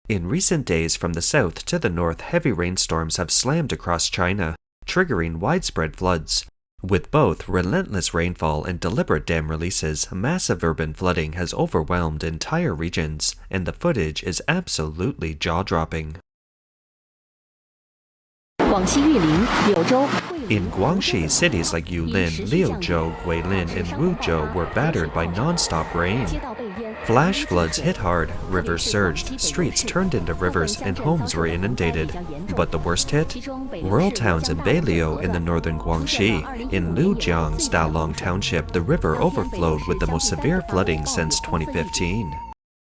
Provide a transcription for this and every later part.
In recent days, from the south to the north, heavy rainstorms have slammed across China, triggering widespread floods. With both relentless rainfall and deliberate dam releases, massive urban flooding has overwhelmed entire regions, and the footage is absolutely jaw-dropping. In Guangxi, cities like Yulin, Liaozhou, Guilin, and Wuzhou were battered by non-stop rain. Flash floods hit hard, rivers surged, streets turned into rivers, and homes were inundated. But the worst hit? Rural towns in Beiliu in the northern Guangxi. In Lujiang's Dalong Township, the river overflowed with the most severe flooding since 2015.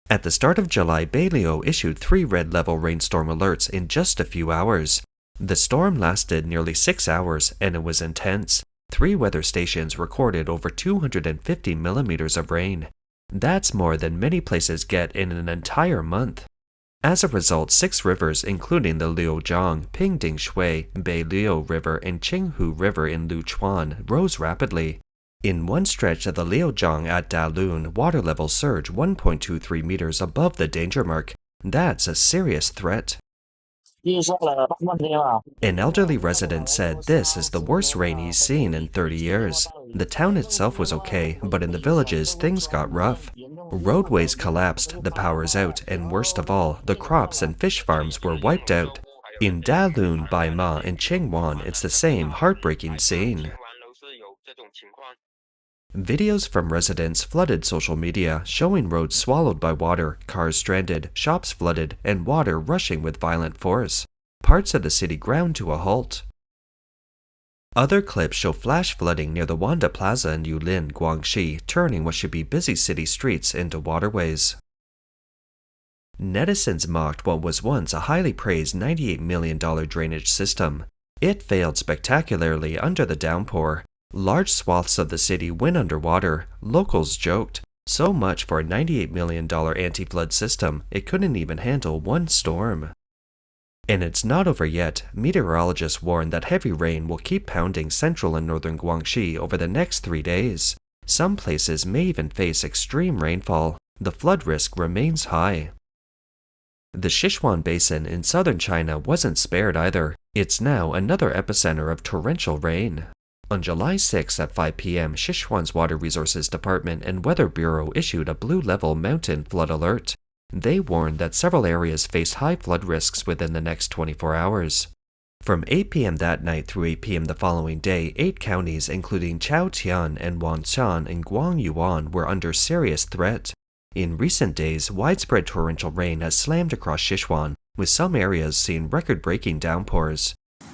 At the start of July, Beiliu issued 3 red-level rainstorm alerts in just a few hours. The storm lasted nearly 6 hours, and it was intense. 3 weather stations recorded over 250 millimeters of rain. That's more than many places get in an entire month. As a result, 6 rivers, including the Liaoning, Pingding Shui, Beiliu River, and Qinghu River in Sichuan, rose rapidly. In one stretch of the Liaoning at Dalun, water levels surged 1.23 meters above the danger mark. That's a serious threat. An elderly resident said this is the worst rain he's seen in 30 years. The town itself was okay, but in the villages things got rough. Roadways collapsed, the power's out, and worst of all, the crops and fish farms were wiped out. In Dalun, Baima, and Qingwan, it's the same heartbreaking scene. Videos from residents flooded social media, showing roads swallowed by water, cars stranded, shops flooded, and water rushing with violent force. Parts of the city ground to a halt. Other clips show flash flooding near the Wanda Plaza in Yulin, Guangxi, turning what should be busy city streets into waterways. Netizens mocked what was once a highly praised $98 million drainage system. It failed spectacularly under the downpour. Large swaths of the city went underwater. Locals joked, so much for a $98 million anti-flood system, it couldn't even handle one storm. And it's not over yet. Meteorologists warn that heavy rain will keep pounding central and northern Guangxi over the next 3 days. Some places may even face extreme rainfall. The flood risk remains high. The Sichuan Basin in southern China wasn't spared either. It's now another epicenter of torrential rain. On July 6 at 5 p.m., Sichuan's Water Resources Department and Weather Bureau issued a blue-level mountain flood alert. They warned that several areas face high flood risks within the next 24 hours. From 8 p.m. that night through 8 p.m. the following day, 8 counties, including Chaotian and Wanshan and Guangyuan, were under serious threat. In recent days, widespread torrential rain has slammed across Sichuan, with some areas seeing record-breaking downpours.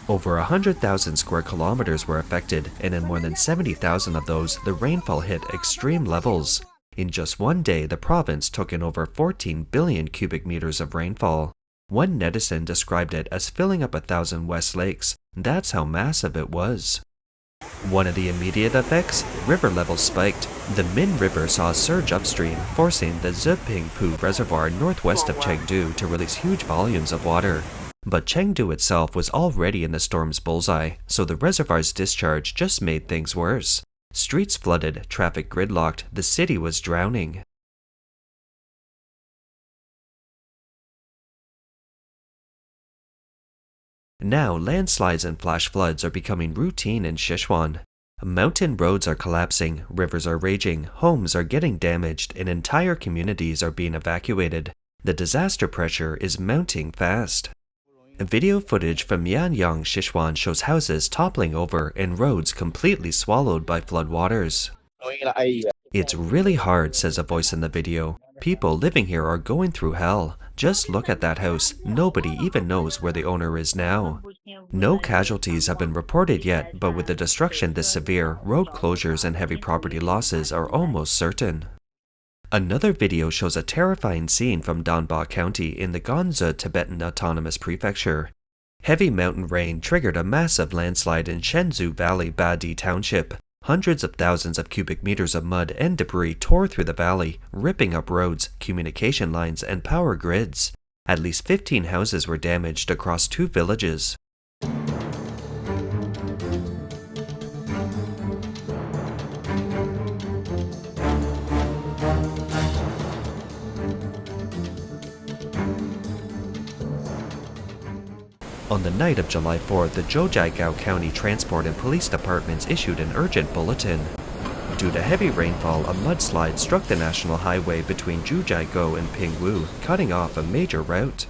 Over 100,000 square kilometers were affected, and in more than 70,000 of those, the rainfall hit extreme levels. In just one day, the province took in over 14 billion cubic meters of rainfall. One netizen described it as filling up 1,000 West Lakes. That's how massive it was. One of the immediate effects? River levels spiked. The Min River saw a surge upstream, forcing the Zipingpu Reservoir northwest of Chengdu to release huge volumes of water. But Chengdu itself was already in the storm's bullseye, so the reservoir's discharge just made things worse. Streets flooded, traffic gridlocked, the city was drowning. Now, landslides and flash floods are becoming routine in Sichuan. Mountain roads are collapsing, rivers are raging, homes are getting damaged, and entire communities are being evacuated. The disaster pressure is mounting fast. Video footage from Mianyang, Sichuan shows houses toppling over and roads completely swallowed by floodwaters. It's really hard, says a voice in the video. People living here are going through hell. Just look at that house. Nobody even knows where the owner is now. No casualties have been reported yet, but with the destruction this severe, road closures and heavy property losses are almost certain. Another video shows a terrifying scene from Danba County in the Ganzhou Tibetan Autonomous Prefecture. Heavy mountain rain triggered a massive landslide in Shenzhou Valley Badi Township. Hundreds of thousands of cubic meters of mud and debris tore through the valley, ripping up roads, communication lines, and power grids. At least 15 houses were damaged across 2 villages. On the night of July 4th, the Zhoujiagao County Transport and Police Departments issued an urgent bulletin. Due to heavy rainfall, a mudslide struck the national highway between Zhoujiagao and Pingwu, cutting off a major route.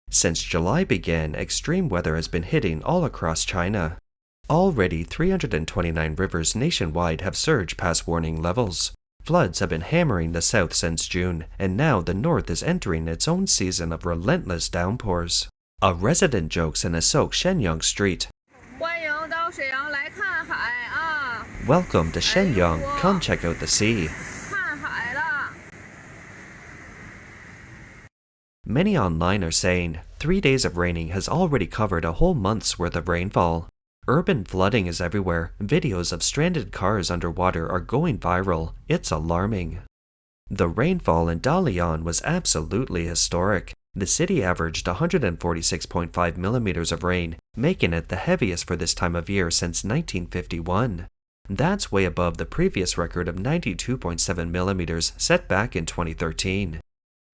Since July began, extreme weather has been hitting all across China. Already, 329 rivers nationwide have surged past warning levels. Floods have been hammering the south since June, and now the north is entering its own season of relentless downpours. A resident jokes in a soaked Shenyang street. Welcome to Shenyang, come check out the sea. Many online are saying 3 days of raining has already covered a whole month's worth of rainfall. Urban flooding is everywhere. Videos of stranded cars underwater are going viral. It's alarming. The rainfall in Dalian was absolutely historic. The city averaged 146.5 millimeters of rain, making it the heaviest for this time of year since 1951. That's way above the previous record of 92.7 millimeters set back in 2013.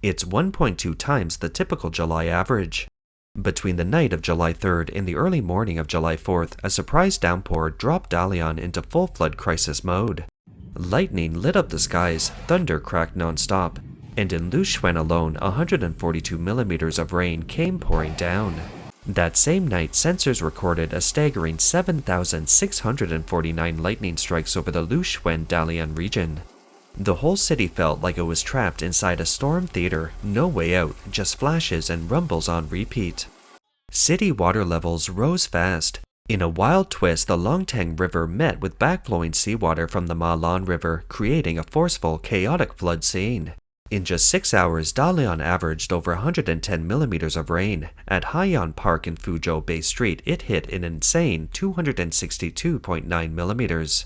It's 1.2 times the typical July average. Between the night of July 3rd and the early morning of July 4th, a surprise downpour dropped Dalian into full flood crisis mode. Lightning lit up the skies, thunder cracked non-stop, and in Liaoning alone, 142 millimeters of rain came pouring down. That same night, sensors recorded a staggering 7,649 lightning strikes over the Liaoning-Dalian region. The whole city felt like it was trapped inside a storm theater, no way out, just flashes and rumbles on repeat. City water levels rose fast. In a wild twist, the Longtang River met with backflowing seawater from the Malan River, creating a forceful, chaotic flood scene. In just 6 hours, Dalian averaged over 110 millimeters of rain. At Haiyan Park in Fuzhou Bay Street, it hit an insane 262.9 millimeters.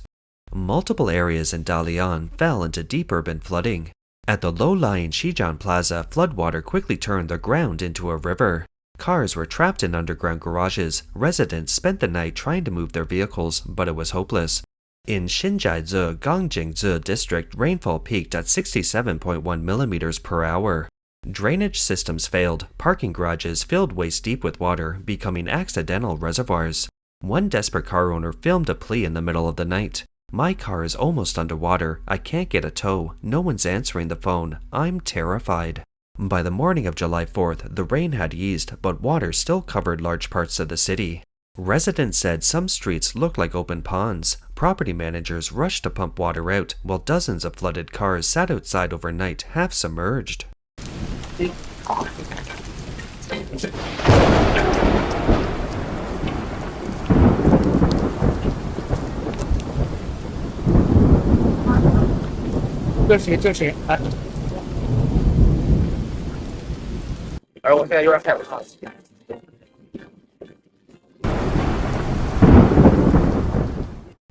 Multiple areas in Dalian fell into deep urban flooding. At the low-lying Sichuan Plaza, floodwater quickly turned the ground into a river. Cars were trapped in underground garages. Residents spent the night trying to move their vehicles, but it was hopeless. In Xinjiaizi, Guangxi district, rainfall peaked at 67.1 millimeters per hour. Drainage systems failed. Parking garages filled waist-deep with water, becoming accidental reservoirs. One desperate car owner filmed a plea in the middle of the night. My car is almost underwater. I can't get a tow. No one's answering the phone. I'm terrified. By the morning of July 4th, the rain had eased, but water still covered large parts of the city. Residents said some streets looked like open ponds. Property managers rushed to pump water out, while dozens of flooded cars sat outside overnight, half submerged.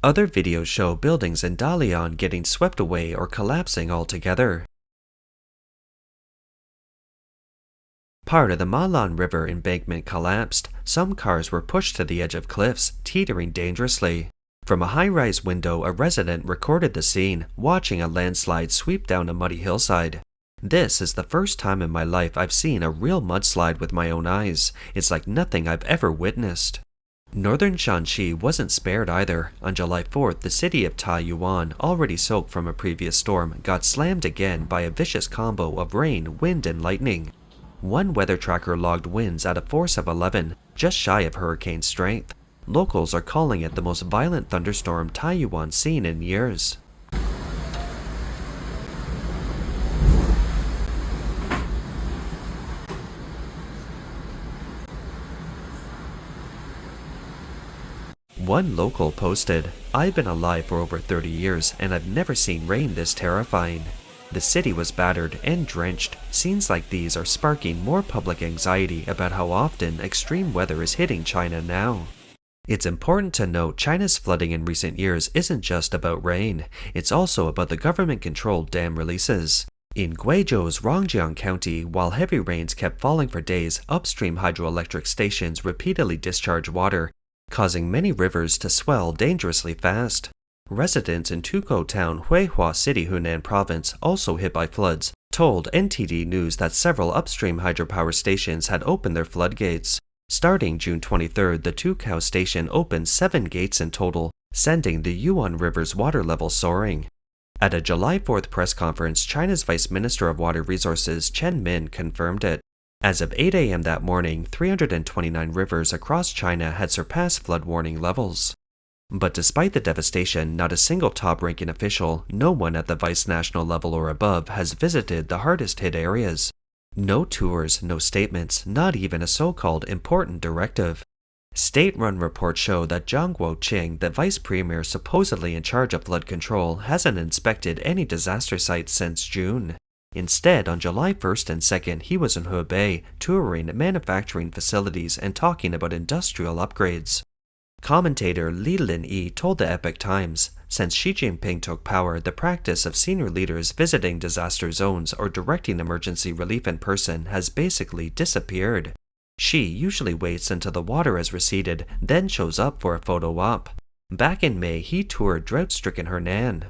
Other videos show buildings in Dalian getting swept away or collapsing altogether. Part of the Malan River embankment collapsed. Some cars were pushed to the edge of cliffs, teetering dangerously. From a high-rise window, a resident recorded the scene, watching a landslide sweep down a muddy hillside. This is the first time in my life I've seen a real mudslide with my own eyes. It's like nothing I've ever witnessed. Northern Shanxi wasn't spared either. On July 4th, the city of Taiyuan, already soaked from a previous storm, got slammed again by a vicious combo of rain, wind, and lightning. One weather tracker logged winds at a force of 11, just shy of hurricane strength. Locals are calling it the most violent thunderstorm Taiyuan's seen in years. One local posted, "I've been alive for over 30 years and I've never seen rain this terrifying." The city was battered and drenched. Scenes like these are sparking more public anxiety about how often extreme weather is hitting China now. It's important to note China's flooding in recent years isn't just about rain, it's also about the government-controlled dam releases. In Guizhou's Rongjiang County, while heavy rains kept falling for days, upstream hydroelectric stations repeatedly discharged water, causing many rivers to swell dangerously fast. Residents in Tukou Town, Huihua City, Hunan Province, also hit by floods, told NTD News that several upstream hydropower stations had opened their floodgates. Starting June 23rd, the Tukou station opened 7 gates in total, sending the Yuan River's water level soaring. At a July 4th press conference, China's Vice Minister of Water Resources Chen Min confirmed it. As of 8 a.m. that morning, 329 rivers across China had surpassed flood warning levels. But despite the devastation, not a single top-ranking official, no one at the vice-national level or above, has visited the hardest-hit areas. No tours, no statements, not even a so-called important directive. State-run reports show that Zhang Guoqing, the vice premier supposedly in charge of flood control, hasn't inspected any disaster sites since June. Instead, on July 1st and 2nd, he was in Hebei, touring manufacturing facilities and talking about industrial upgrades. Commentator Li Linyi told the Epoch Times, since Xi Jinping took power, the practice of senior leaders visiting disaster zones or directing emergency relief in person has basically disappeared. Xi usually waits until the water has receded, then shows up for a photo op. Back in May, he toured drought-stricken Henan.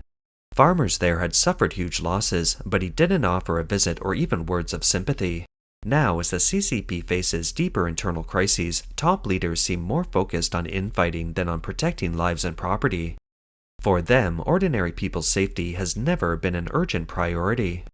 Farmers there had suffered huge losses, but he didn't offer a visit or even words of sympathy. Now, as the CCP faces deeper internal crises, top leaders seem more focused on infighting than on protecting lives and property. For them, ordinary people's safety has never been an urgent priority.